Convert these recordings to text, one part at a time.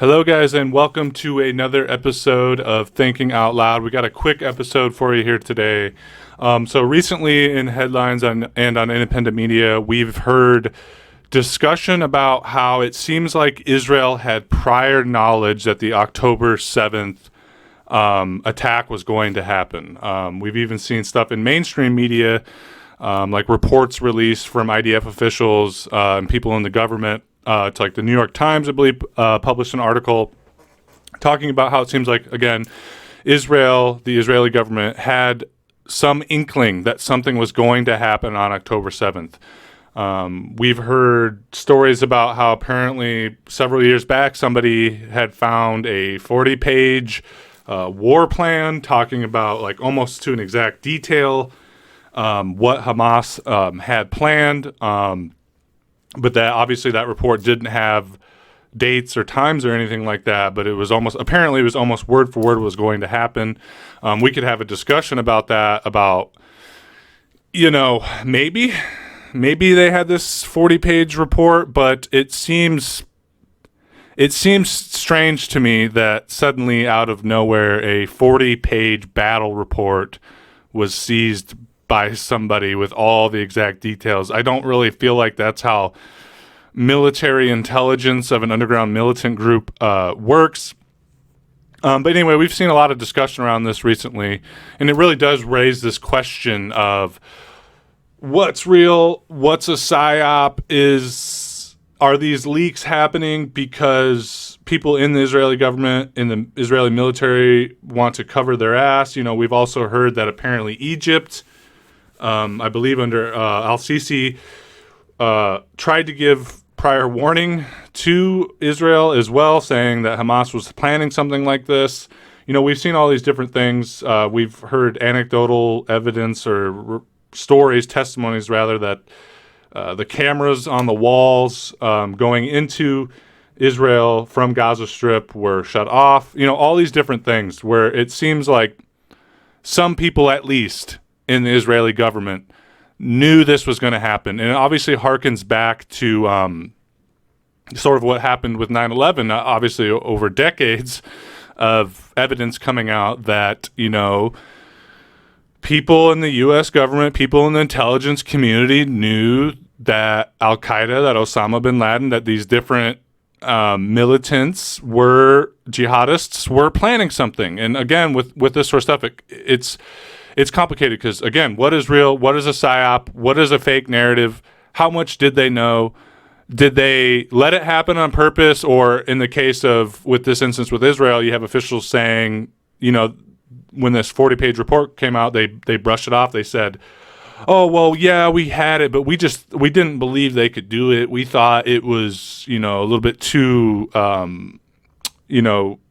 Hello, guys, and welcome to another episode of Thinking Out Loud. We got a quick episode for you here today. So recently in headlines and on independent media, we've heard discussion about how it seems like Israel had prior knowledge that the October 7th attack was going to happen. We've even seen stuff in mainstream media, like reports released from IDF officials and people in the government. It's like the New York Times, I believe, published an article talking about how it seems like, again, the Israeli government had some inkling that something was going to happen on October 7th. We've heard stories about how apparently several years back somebody had found a 40-page war plan talking about, like, almost to an exact detail what Hamas had planned. But that obviously that report didn't have dates or times or anything like that, but it was almost word for word what was going to happen. We could have a discussion about that, about, maybe they had this 40-page report, but it seems strange to me that suddenly out of nowhere a 40-page battle report was seized by somebody with all the exact details. I don't really feel like that's how military intelligence of an underground militant group works. But anyway, we've seen a lot of discussion around this recently, and it really does raise this question of what's real, what's a psyop, are these leaks happening because people in the Israeli government, in the Israeli military, want to cover their ass? We've also heard that apparently Egypt, I believe under al-Sisi, tried to give prior warning to Israel as well, saying that Hamas was planning something like this. We've seen all these different things. We've heard anecdotal evidence or testimonies rather, that the cameras on the walls going into Israel from Gaza Strip were shut off. All these different things where it seems like some people at least in the Israeli government knew this was going to happen. And it obviously harkens back to sort of what happened with 9/11, obviously over decades of evidence coming out that, people in the U.S. government, people in the intelligence community knew that Al-Qaeda, that Osama bin Laden, that these different militants jihadists were planning something. And again, with this sort of stuff, it's complicated because, again, what is real? What is a psyop? What is a fake narrative? How much did they know? Did they let it happen on purpose? Or in the case of, with this instance with Israel, you have officials saying, when this 40-page report came out, they brushed it off. They said, oh, well, yeah, we had it, but we didn't believe they could do it. We thought it was, a little bit too,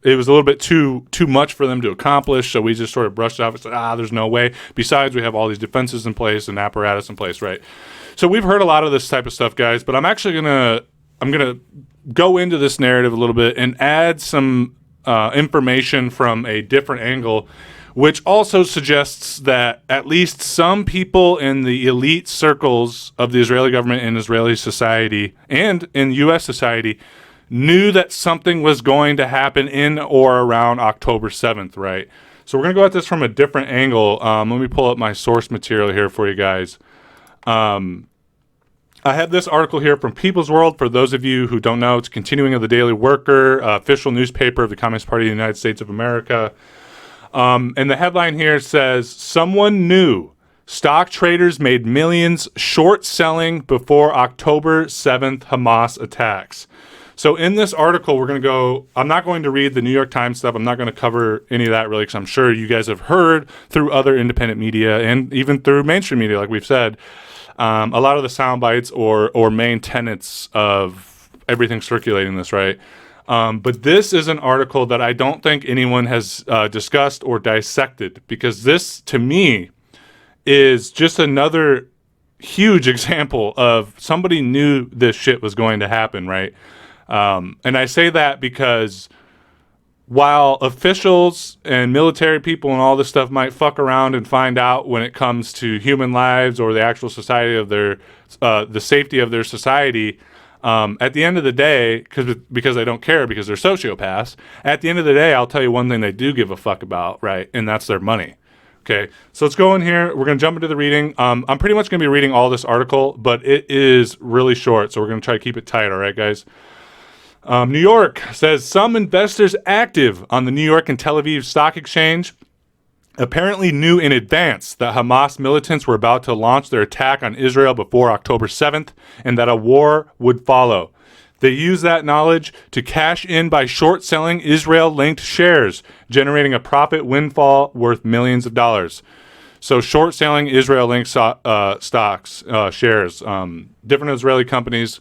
it was a little bit too much for them to accomplish, so we just sort of brushed it off and said, there's no way. Besides, we have all these defenses in place and apparatus in place, right? So we've heard a lot of this type of stuff, guys, but I'm actually gonna go into this narrative a little bit and add some information from a different angle, which also suggests that at least some people in the elite circles of the Israeli government and Israeli society and in U.S. society knew that something was going to happen in or around October 7th, right? So we're going to go at this from a different angle. Let me pull up my source material here for you guys. I have this article here from People's World. For those of you who don't know, it's continuing of the Daily Worker, official newspaper of the Communist Party of the United States of America. And the headline here says, someone knew stock traders made millions short selling before October 7th Hamas attacks. So in this article, I'm not going to read the New York Times stuff. I'm not going to cover any of that really, because I'm sure you guys have heard through other independent media and even through mainstream media, like we've said, a lot of the sound bites or main tenets of everything circulating this, right? But this is an article that I don't think anyone has discussed or dissected, because this, to me, is just another huge example of somebody knew this shit was going to happen, right? And I say that because while officials and military people and all this stuff might fuck around and find out when it comes to human lives or the actual society of the safety of their society, At the end of the day, because I don't care because they're sociopaths, at the end of the day, I'll tell you one thing they do give a fuck about, right? And that's their money. Okay, so let's go in here. We're going to jump into the reading. I'm pretty much going to be reading all this article, but it is really short, so we're going to try to keep it tight, all right, guys? New York says some investors active on the New York and Tel Aviv Stock Exchange apparently knew in advance that Hamas militants were about to launch their attack on Israel before October 7th and that a war would follow. They used that knowledge to cash in by short selling Israel-linked shares, generating a profit windfall worth millions of dollars. So short selling Israel-linked stocks, shares, different Israeli companies.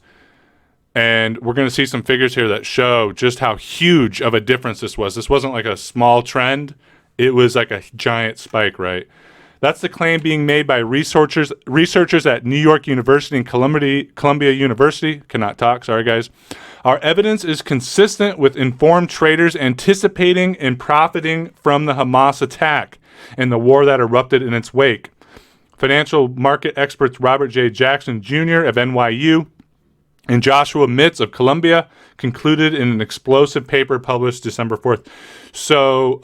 And we're going to see some figures here that show just how huge of a difference this was. This wasn't like a small trend. It was like a giant spike, right? That's the claim being made by researchers at New York University and Columbia University. Cannot talk, sorry guys. Our evidence is consistent with informed traders anticipating and profiting from the Hamas attack and the war that erupted in its wake. Financial market experts Robert J. Jackson Jr. of NYU and Joshua Mitz of Columbia concluded in an explosive paper published December 4th. So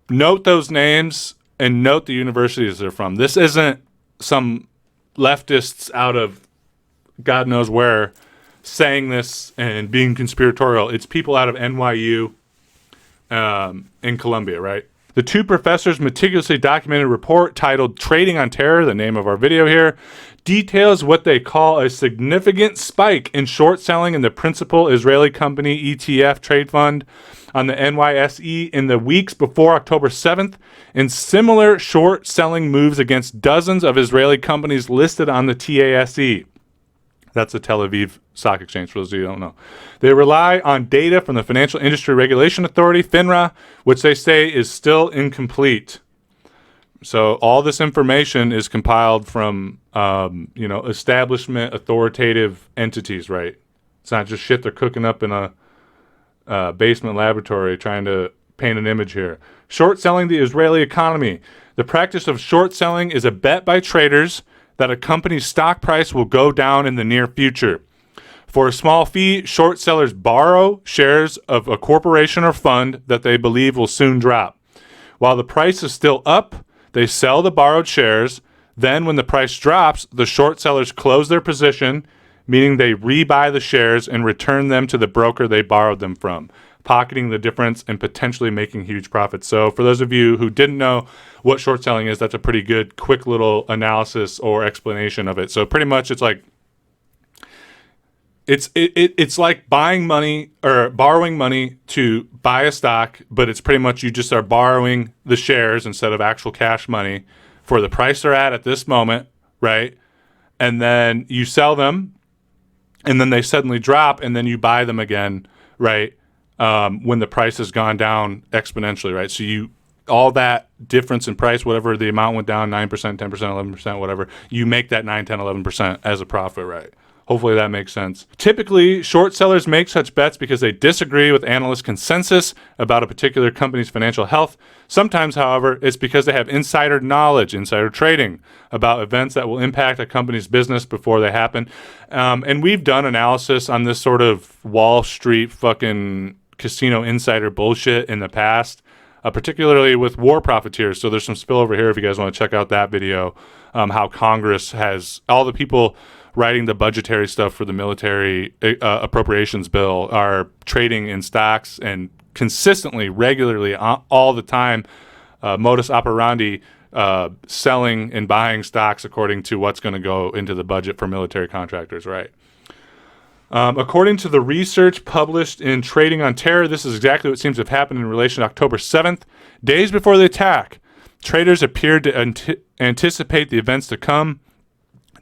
note those names and note the universities they're from. This isn't some leftists out of God knows where saying this and being conspiratorial. It's people out of NYU in Columbia, right? The two professors' meticulously documented report titled Trading on Terror, the name of our video here, details what they call a significant spike in short selling in the principal Israeli company ETF trade fund on the NYSE in the weeks before October 7th, and similar short selling moves against dozens of Israeli companies listed on the TASE. That's the Tel Aviv Stock Exchange, for those of you who don't know. They rely on data from the Financial Industry Regulation Authority, FINRA, which they say is still incomplete. So all this information is compiled from, establishment authoritative entities, right? It's not just shit they're cooking up in a basement laboratory trying to paint an image here. Short selling the Israeli economy. The practice of short selling is a bet by traders that a company's stock price will go down in the near future. For a small fee, short sellers borrow shares of a corporation or fund that they believe will soon drop. While the price is still up, they sell the borrowed shares. Then when the price drops, the short sellers close their position, meaning they rebuy the shares and return them to the broker they borrowed them from, pocketing the difference and potentially making huge profits. So for those of you who didn't know what short selling is, that's a pretty good, quick little analysis or explanation of it. So pretty much it's like it's like buying money or borrowing money to buy a stock, but it's pretty much you just are borrowing the shares instead of actual cash money for the price they're at this moment, right? And then you sell them, and then they suddenly drop, and then you buy them again, right? When the price has gone down exponentially, right? So all that difference in price, whatever the amount went down, 9%, 10%, 11%, whatever, you make that 9, 10, 11% as a profit, right? Hopefully that makes sense. Typically, short sellers make such bets because they disagree with analyst consensus about a particular company's financial health. Sometimes, however, it's because they have insider knowledge, insider trading, about events that will impact a company's business before they happen. And we've done analysis on this sort of Wall Street fucking casino insider bullshit in the past, particularly with war profiteers. So there's some spillover here if you guys want to check out that video, how Congress has all the people writing the budgetary stuff for the military appropriations bill are trading in stocks and consistently, regularly, all the time, modus operandi, selling and buying stocks according to what's going to go into the budget for military contractors, right? According to the research published in Trading on Terror, this is exactly what seems to have happened in relation to October 7th. Days before the attack, traders appeared to anticipate the events to come.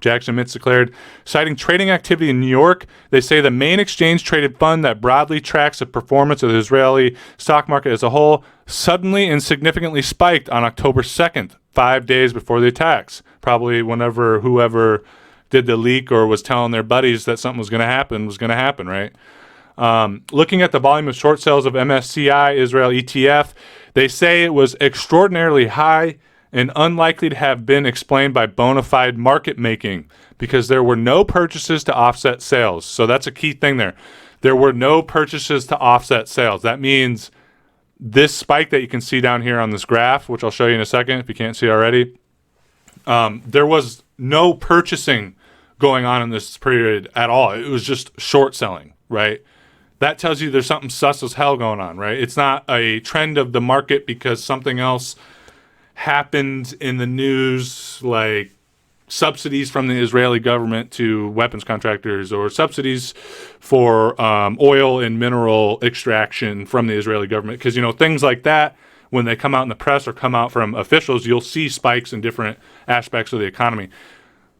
Jackson Mitz declared, citing trading activity in New York, they say the main exchange-traded fund that broadly tracks the performance of the Israeli stock market as a whole suddenly and significantly spiked on October 2nd, 5 days before the attacks. Probably whenever whoever did the leak or was telling their buddies that something was going to happen, right? Looking at the volume of short sales of MSCI Israel ETF, they say it was extraordinarily high and unlikely to have been explained by bona fide market making because there were no purchases to offset sales. So that's a key thing there. There were no purchases to offset sales. That means this spike that you can see down here on this graph, which I'll show you in a second if you can't see already, there was no purchasing going on in this period at all. It was just short selling, right? That tells you there's something sus as hell going on, right? It's not a trend of the market because something else happened in the news, like subsidies from the Israeli government to weapons contractors or subsidies for oil and mineral extraction from the Israeli government. Because, things like that, when they come out in the press or come out from officials, you'll see spikes in different aspects of the economy.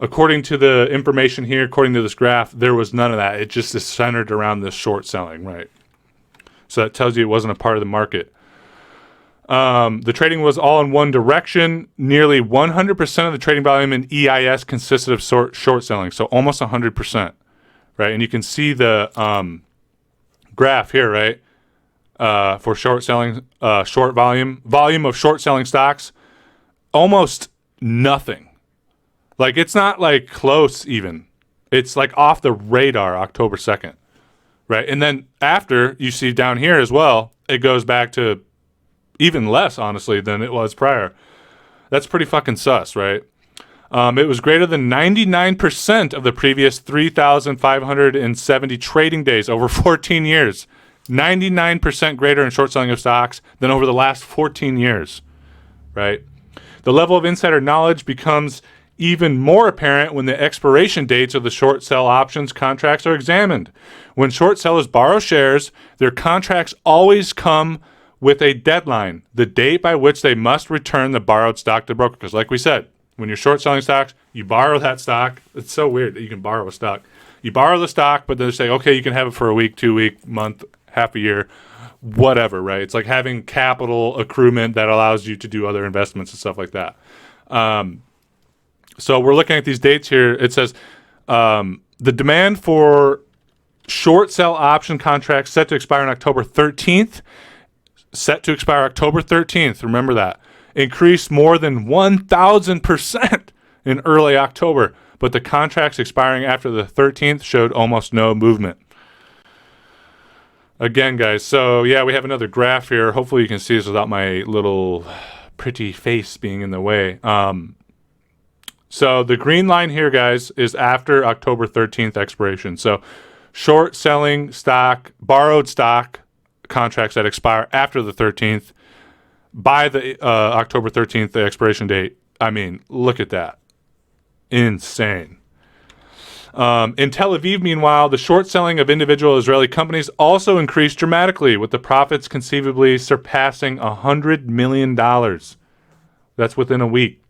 According to the information here, according to this graph, there was none of that. It just is centered around this short selling, right? So that tells you it wasn't a part of the market. The trading was all in one direction. Nearly 100% of the trading volume in EIS consisted of short selling, so almost 100%, right? And you can see the graph here, right? For short selling, short volume of short selling stocks, almost nothing. Like, it's not like close even. It's like off the radar October 2nd, right? And then after, you see down here as well, it goes back to even less, honestly, than it was prior. That's pretty fucking sus, right? It was greater than 99% of the previous 3,570 trading days over 14 years. 99% greater in short selling of stocks than over the last 14 years, right? The level of insider knowledge becomes even more apparent when the expiration dates of the short sell options contracts are examined. When short sellers borrow shares, their contracts always come with a deadline, the date by which they must return the borrowed stock to the broker. Because like we said, when you're short selling stocks, you borrow that stock. It's so weird that you can borrow a stock. You borrow the stock, but then they say, okay, you can have it for a week, 2 week, month, half a year, whatever, right? It's like having capital accruement that allows you to do other investments and stuff like that. So we're looking at these dates here. It says the demand for short sell option contracts set to expire on October 13th. Set to expire October 13th. Remember that. Increased more than 1,000% in early October, but the contracts expiring after the 13th showed almost no movement. Again, guys, so yeah, we have another graph here. Hopefully you can see this without my little pretty face being in the way. So the green line here, guys, is after October 13th expiration. So short selling stock, borrowed stock contracts that expire after the 13th by the October 13th, the expiration date. I mean, look at that. Insane. In Tel Aviv, meanwhile, the short selling of individual Israeli companies also increased dramatically, with the profits conceivably surpassing $100 million. That's within a week.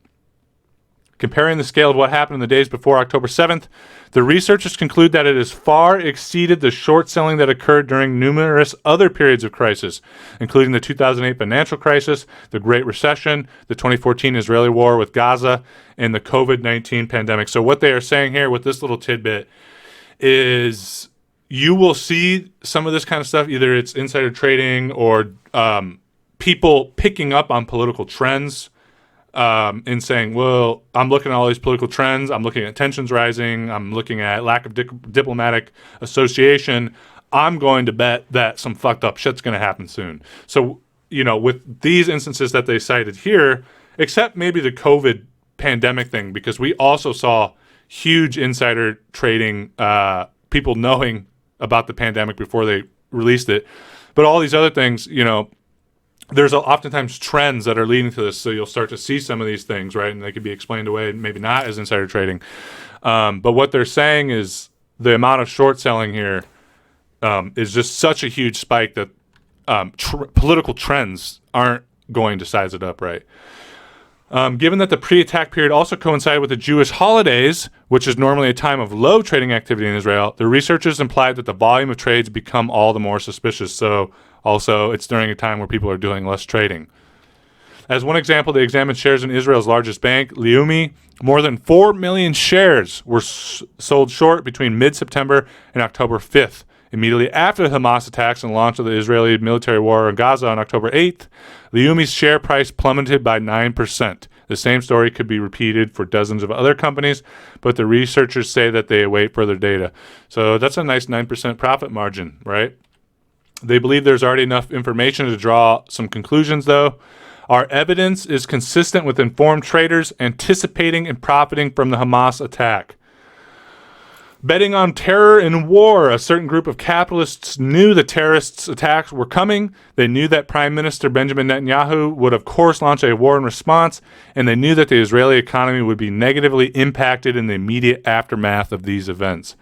Comparing the scale of what happened in the days before October 7th, the researchers conclude that it has far exceeded the short selling that occurred during numerous other periods of crisis, including the 2008 financial crisis, the Great Recession, the 2014 Israeli war with Gaza, and the COVID-19 pandemic. So what they are saying here with this little tidbit is you will see some of this kind of stuff, either it's insider trading or people picking up on political trends, and saying, well, I'm looking at all these political trends. I'm looking at tensions rising. I'm looking at lack of diplomatic association. I'm going to bet that some fucked up shit's going to happen soon. So, with these instances that they cited here, except maybe the COVID pandemic thing, because we also saw huge insider trading, people knowing about the pandemic before they released it. But all these other things, there's oftentimes trends that are leading to this, so you'll start to see some of these things, right? And they could be explained away, maybe not as insider trading. But what they're saying is the amount of short selling here is just such a huge spike that political trends aren't going to size it up right. Given that the pre-attack period also coincided with the Jewish holidays, which is normally a time of low trading activity in Israel, the researchers implied that the volume of trades become all the more suspicious. So also, it's during a time where people are doing less trading. As one example, they examined shares in Israel's largest bank, Leumi. More than 4 million shares were sold short between mid-September and October 5th. Immediately after the Hamas attacks and launch of the Israeli military war in Gaza on October 8th, Leumi's share price plummeted by 9%. The same story could be repeated for dozens of other companies, but the researchers say that they await further data. So that's a nice 9% profit margin, right? They believe there's already enough information to draw some conclusions, though. Our evidence is consistent with informed traders anticipating and profiting from the Hamas attack. Betting on terror and war, a certain group of capitalists knew the terrorists' attacks were coming. They knew that Prime Minister Benjamin Netanyahu would, of course, launch a war in response, and they knew that the Israeli economy would be negatively impacted in the immediate aftermath of these events.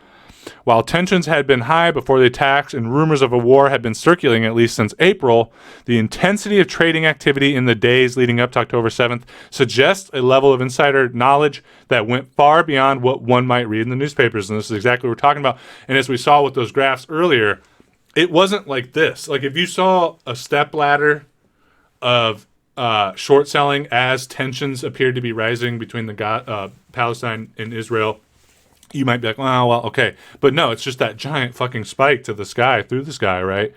While tensions had been high before the attacks and rumors of a war had been circulating at least since April, the intensity of trading activity in the days leading up to October 7th suggests a level of insider knowledge that went far beyond what one might read in the newspapers. And this is exactly what we're talking about. And as we saw with those graphs earlier, it wasn't like this. Like if you saw a stepladder of short selling as tensions appeared to be rising between the Palestine and Israel, you might be like, oh, well, okay. But no, it's just that giant fucking spike to the sky, through the sky, right?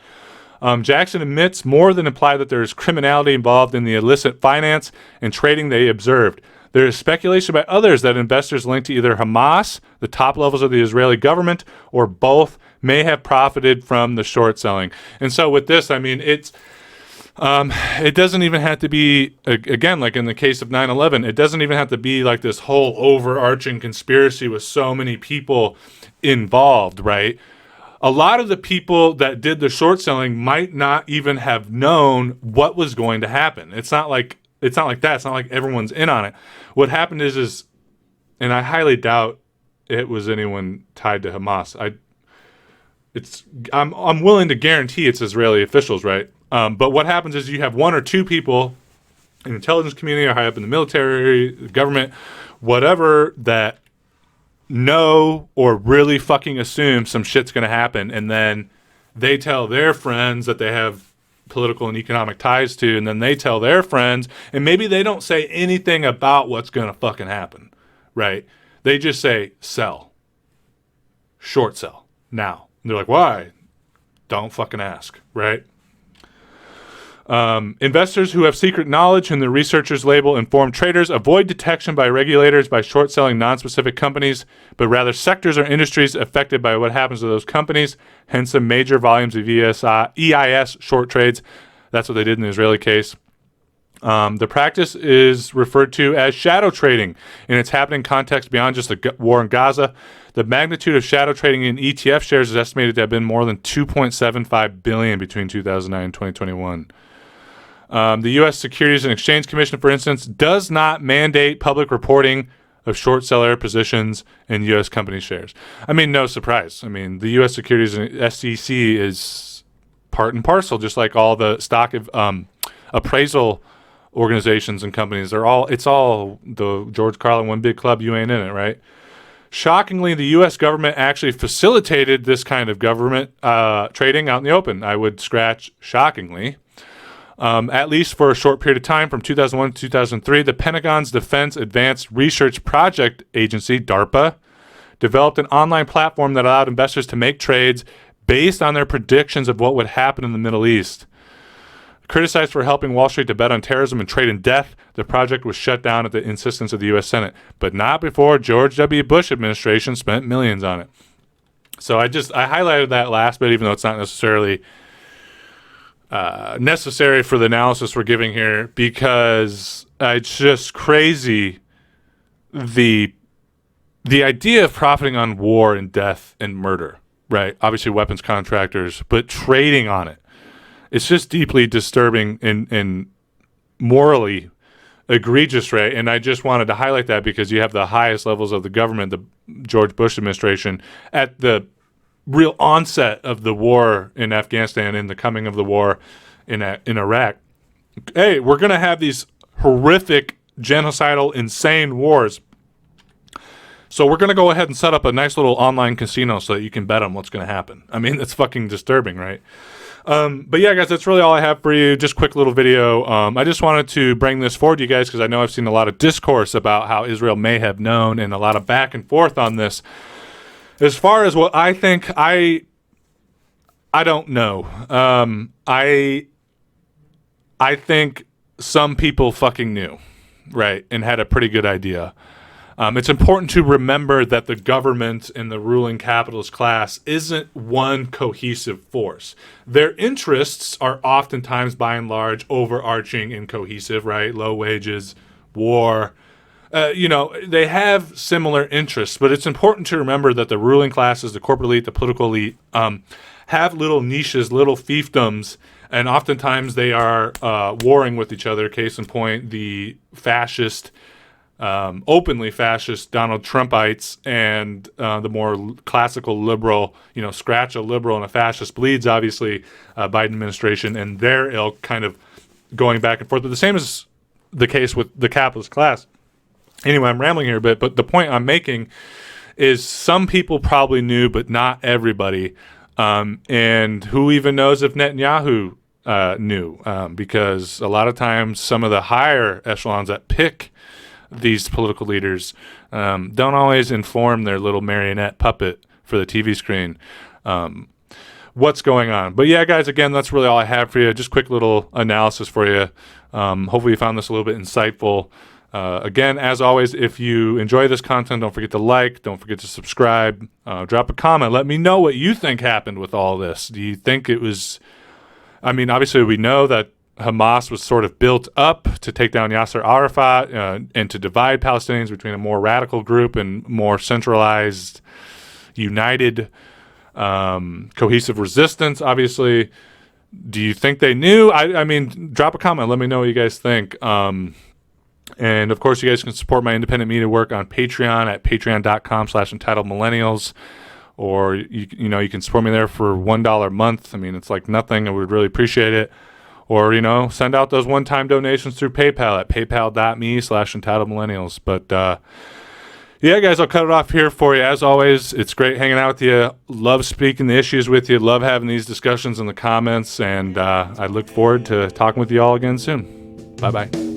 Jackson admits more than imply that there is criminality involved in the illicit finance and trading they observed. There is speculation by others that investors linked to either Hamas, the top levels of the Israeli government, or both may have profited from the short selling. And so with this, I mean, it doesn't even have to be, again, like in the case of 9/11, it doesn't even have to be like this whole overarching conspiracy with so many people involved, right? A lot of the people that did the short selling might not even have known what was going to happen. It's not like that. It's not like everyone's in on it. What happened is, and I highly doubt it was anyone tied to Hamas. I'm willing to guarantee it's Israeli officials, right? But what happens is you have one or two people in the intelligence community or high up in the military, the government, whatever, that know or really fucking assume some shit's going to happen. And then they tell their friends that they have political and economic ties to, and then they tell their friends, and maybe they don't say anything about what's going to fucking happen, right? They just say, sell. Short sell. Now. And they're like, why? Don't fucking ask, right? Investors who have secret knowledge, whom the researchers label informed traders, avoid detection by regulators by short selling non-specific companies, but rather sectors or industries affected by what happens to those companies, hence the major volumes of EIS short trades. That's what they did in the Israeli case. The practice is referred to as shadow trading, and it's happening in context beyond just the war in Gaza. The magnitude of shadow trading in ETF shares is estimated to have been more than $2.75 billion between 2009 and 2021. The U.S. Securities and Exchange Commission, for instance, does not mandate public reporting of short seller positions in U.S. company shares. I mean, no surprise. I mean, the U.S. Securities and SEC is part and parcel, just like all the stock appraisal organizations and companies. It's all the George Carlin, one big club, you ain't in it, right? Shockingly, the U.S. government actually facilitated this kind of government trading out in the open. I would scratch shockingly. At least for a short period of time, from 2001 to 2003, the Pentagon's Defense Advanced Research Project Agency, DARPA, developed an online platform that allowed investors to make trades based on their predictions of what would happen in the Middle East. Criticized for helping Wall Street to bet on terrorism and trade in death, the project was shut down at the insistence of the U.S. Senate, but not before George W. Bush administration spent millions on it. So I highlighted that last bit, even though it's not necessarily necessary for the analysis we're giving here, because it's just crazy the idea of profiting on war and death and murder, right? Obviously weapons contractors, but trading on it. It's just deeply disturbing and morally egregious, right? And I just wanted to highlight that because you have the highest levels of the government, the George Bush administration, at the real onset of the war in Afghanistan and the coming of the war in Iraq. Hey, we're going to have these horrific, genocidal, insane wars. So we're going to go ahead and set up a nice little online casino so that you can bet on what's going to happen. I mean, it's fucking disturbing, right? But yeah, guys, that's really all I have for you. Just quick little video. I just wanted to bring this forward to you guys because I know I've seen a lot of discourse about how Israel may have known and a lot of back and forth on this. As far as what I think, I don't know. I think some people fucking knew. right, and had a pretty good idea. It's important to remember that the government and the ruling capitalist class isn't one cohesive force. Their interests are oftentimes, by and large, overarching and cohesive, right? Low wages, war. They have similar interests, but it's important to remember that the ruling classes, the corporate elite, the political elite, have little niches, little fiefdoms, and oftentimes they are warring with each other. Case in point, the fascist, openly fascist Donald Trumpites and the more classical liberal, scratch a liberal and a fascist bleeds, obviously, Biden administration and their ilk kind of going back and forth. But the same is the case with the capitalist class. Anyway, I'm rambling here a bit, but the point I'm making is some people probably knew, but not everybody. And who even knows if Netanyahu knew? Because a lot of times some of the higher echelons that pick these political leaders don't always inform their little marionette puppet for the TV screen what's going on. But yeah, guys, again, that's really all I have for you. Just quick little analysis for you. Hopefully you found this a little bit insightful. Again, as always, if you enjoy this content, don't forget to like, don't forget to subscribe, drop a comment. Let me know what you think happened with all this. Do you think it was, obviously we know that Hamas was sort of built up to take down Yasser Arafat and to divide Palestinians between a more radical group and more centralized, united, cohesive resistance, obviously. Do you think they knew? Drop a comment. Let me know what you guys think. And, of course, you guys can support my independent media work on Patreon at patreon.com/entitledmillennials. Or, you can support me there for $1 a month. It's like nothing. I would really appreciate it. Or, send out those one-time donations through PayPal at paypal.me/entitledmillennials. But, yeah, guys, I'll cut it off here for you. As always, it's great hanging out with you. Love speaking the issues with you. Love having these discussions in the comments. And I look forward to talking with you all again soon. Bye-bye.